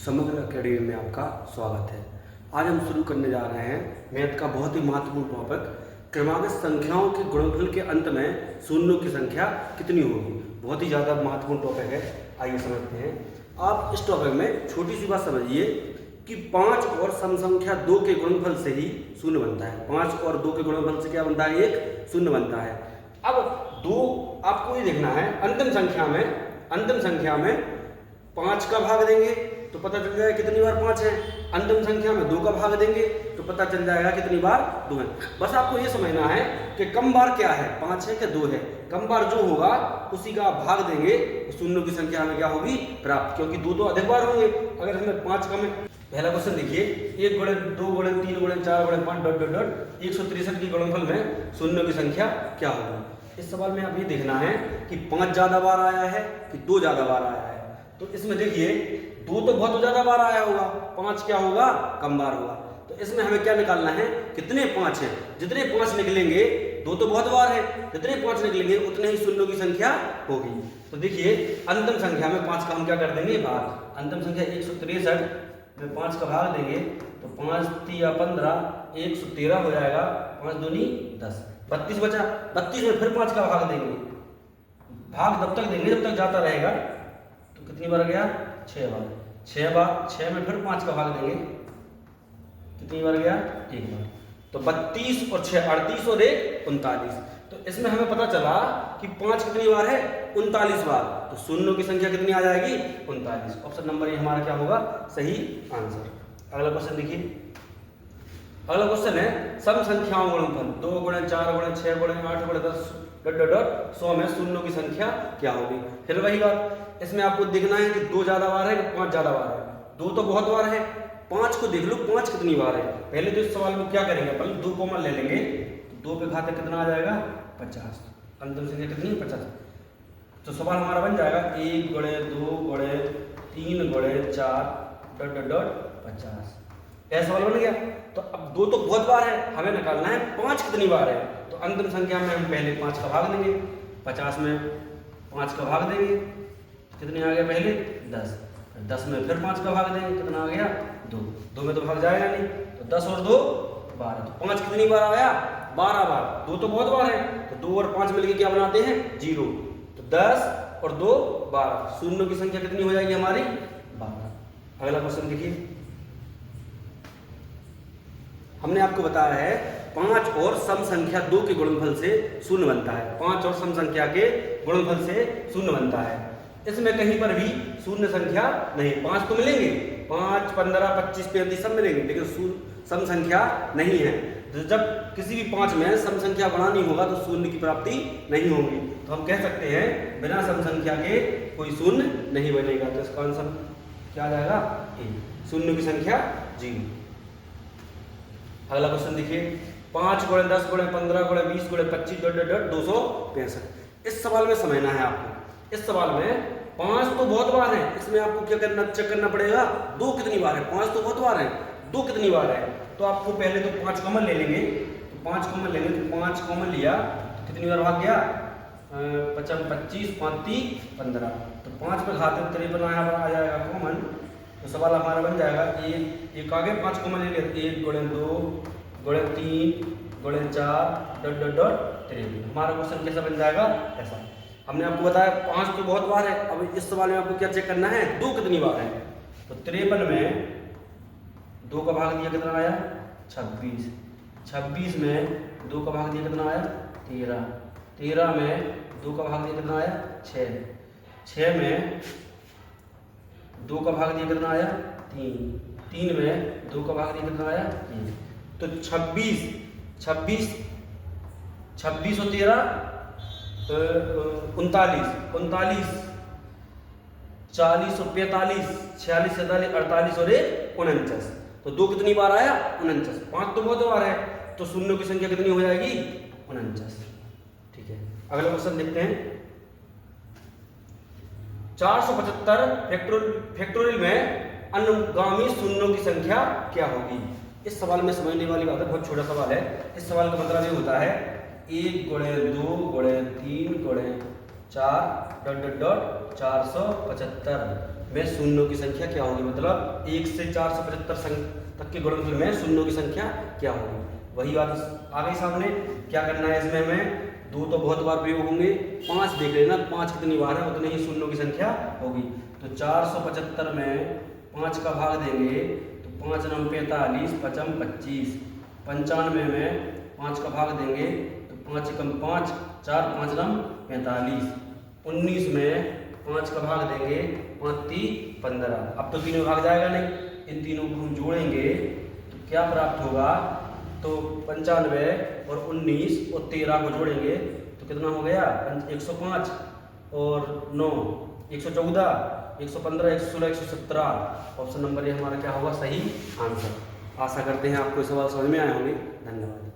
समग्र अकेडमी में आपका स्वागत है। आज हम शुरू करने जा रहे हैं मैथ का बहुत ही महत्वपूर्ण टॉपिक, क्रमागत संख्याओं के गुणनफल के अंत में शून्यों की संख्या कितनी होगी। बहुत ही ज़्यादा महत्वपूर्ण टॉपिक है, आइए समझते हैं। आप इस टॉपिक में छोटी सी बात समझिए कि 5 और सम संख्या 2 के गुणनफल से ही शून्य बनता है। 5 और 2 के गुणनफल से क्या बनता है? एक शून्य बनता है। अब 2 आपको ये देखना है, अंतिम संख्या में 5 का भाग देंगे तो पता चल जाएगा कितनी बार 5 है। अंतिम संख्या में 2 का भाग देंगे तो पता चल जाएगा कितनी बार 2 है। बस आपको ये समझना है कि कम बार क्या है, 5 है कि 2 है। कम बार जो होगा उसी का आप भाग देंगे तो शून्यों की संख्या हमें क्या होगी? प्राप्त, क्योंकि 2 तो अधिक बार होंगे। अगर हमें 5 कम है, पहला क्वेश्चन देखिए, 1 गुणे 2 गुणे 3 गुणे 4 गुणे 5 डॉट डॉट डॉट 163 की गुणनफल में शून्यों की संख्या क्या होगी। इस सवाल में आप ये देखना है कि 5 ज्यादा बार आया है कि 2 ज्यादा बार आया है। तो इसमें देखिए 2 तो बहुत ज्यादा बार आया होगा, 5 क्या होगा? कम बार होगा। तो इसमें हमें क्या निकालना है? कितने 5 हैं। जितने 5 निकलेंगे, 2 तो बहुत बार है, जितने 5 निकलेंगे उतने ही शून्यों की संख्या होगी। तो देखिए अंतिम संख्या में 5 का हम क्या कर देंगे? भाग। अंतिम संख्या 163 में 5 का भाग देंगे तो 5 3 15 113 हो जाएगा। 5 दूनी 10, 32 बचा। 32 में फिर 5 का भाग देंगे। भाग तब तक देंगे जब तक जाता रहेगा। तो कितनी बार गया? 6 बार। 6 में फिर 5 का भाग देंगे, कितनी बार गया? 1 बार। तो 32 और 6 38 और 1 39। तो इसमें हमें पता चला कि 5 कितनी बार है? 39 बार। तो शून्यों की संख्या कितनी आ जाएगी? 39। ऑप्शन नंबर ये हमारा क्या होगा? सही आंसर। अगला क्वेश्चन देखिए। अगला क्वेश्चन है सम संख्याओं गुणनफल 2 गुणे 4 गुणे 6 गुणे 8 गुणे 10 डॉट डॉट डॉट 100 में शून्यों की संख्या क्या होगी। फिर वही बात, इसमें आपको देखना है कि 2 ज्यादा बार है कि 5 ज्यादा बार है। 2 तो बहुत बार है, 5 को देख लो 5 कितनी बार है। पहले तो इस सवाल में क्या करेंगे, पहले 2 कॉमन ले लेंगे। 2 पे घाते कितना आ जाएगा? 50। अंतिम संख्या कितनी है? 50। तो सवाल हमारा बन जाएगा 1 गुणे 2 गुणे 3 गुणे 4 डॉट डॉट डॉट 50। ऐसा सवाल बन गया। तो अब 2 तो बहुत बार है, हमें निकालना है 5 कितनी बार है। तो अंतिम संख्या में हम पहले 5 का भाग देंगे। 50 में 5 का भाग देंगे, कितने आ गए? पहले 10। 10 में फिर 5 का भाग देंगे, कितना आ गया? 2। 2 में तो भाग जाएगा नहीं, तो 10 और 2 12। तो 5 कितनी बार आया? 12 बार। 2 तो बहुत बार है, तो 2 और 5 मिलकर क्या बनाते हैं? 0। तो 10 और 2 12। शून्यों की संख्या कितनी हो जाएगी हमारी? 12। अगला क्वेश्चन देखिए। हमने आपको बताया है 5 और सम संख्या 2 के गुणनफल से शून्य बनता है। 5 और सम संख्या के गुणनफल से शून्य बनता है। इसमें कहीं पर भी शून्य संख्या नहीं। 5 तो मिलेंगे, 5 15 25 35 सब मिलेंगे, लेकिन सम संख्या नहीं है। तो जब किसी भी 5 में सम संख्या बनानी होगा तो शून्य की प्राप्ति नहीं होगी। तो हम कह सकते हैं बिना सम संख्या के कोई शून्य नहीं बनेगा। तो इसका आंसर क्या आ जाएगा? ए। शून्य की संख्या 0। अगला क्वेश्चन देखिए। 5 गुणे 10 गुणे 15 गुणे 20 गुणे 25 डॉट डॉट डॉट 265। इस सवाल में समझना है आपको। इस सवाल में 5 तो बहुत बार है, इसमें आपको क्या करना, चेक करना पड़ेगा 2 कितनी बार है। 5 तो बहुत बार है, 2 कितनी बार है। तो आपको पहले तो 5 कॉमन ले लेंगे। तो 5 कॉमन लेंगे तो 5 कॉमन लिया तो कितनी बार भाग गया? 55 25 35 15। तो 5 पे घाते 53 आ जाएगा कॉमन। तो सवाल हमारा बन जाएगा एक आगे 5 कॉमन ले लिया, 1 गुणे 2 गुणे 3 गुणे 4 डॉट डॉट डॉट 53। हमारा क्वेश्चन कैसा बन जाएगा? ऐसा। हमने आपको बताया 5 तो बहुत बार है। अब इस सवाल में आपको क्या चेक करना है? 2 कितनी बार है। तो 53 में 2 का भाग दिया, कितना आया? 26। 26 में 2 का भाग दिया, कितना आया? 13। 13 में 2 का भाग दिया, कितना आया? 6। 6 में 2 का भाग दिया, कितना आया? 3। 3 में 2 का भाग दिया, कितना आया? 1। तो 26 और 13 39 39 40 और 45 46 47 48 और 1 49। तो 2 कितनी बार आया? 49। 5 तो बहुत बार है, तो शून्यों की संख्या कितनी हो जाएगी? 49। ठीक है, अगला क्वेश्चन देखते हैं। 475 फैक्टोरियल में अनुगामी शून्यों की संख्या क्या होगी। इस सवाल में समझने वाली बात है, बहुत छोटा सवाल है। इस सवाल का मतलब ये होता है 1 गुणे 2 गुणे 3 गुणे 4 डॉट डॉट डॉट 475 में शून्यों की संख्या क्या होगी, मतलब 1 से 475 तक के गुणनफल में शून्यों की संख्या क्या होगी। वही बात आ गई सामने। क्या करना है इसमें हमें, 2 तो बहुत बार प्रयोग होंगे, 5 देख लेना, 5 कितनी बार है उतने ही शून्यों की संख्या होगी। तो 475 में 5 का भाग देंगे तो 5 9 45, 5 25, 95 में 5 का भाग देंगे तो 5 कम 5, 4 5 9 45, 19 में 5 का भाग देंगे 5 3 15। अब तो तीनों भाग जाएगा नहीं, इन तीनों को हम जोड़ेंगे तो क्या प्राप्त होगा, तो 95 और 19 और 13 को जोड़ेंगे तो कितना हो गया, 105 और 9 114, 115, 116, 117। ऑप्शन नंबर ये हमारा क्या होगा, सही आंसर। आशा करते हैं आपको सवाल समझ में आए होंगे। धन्यवाद।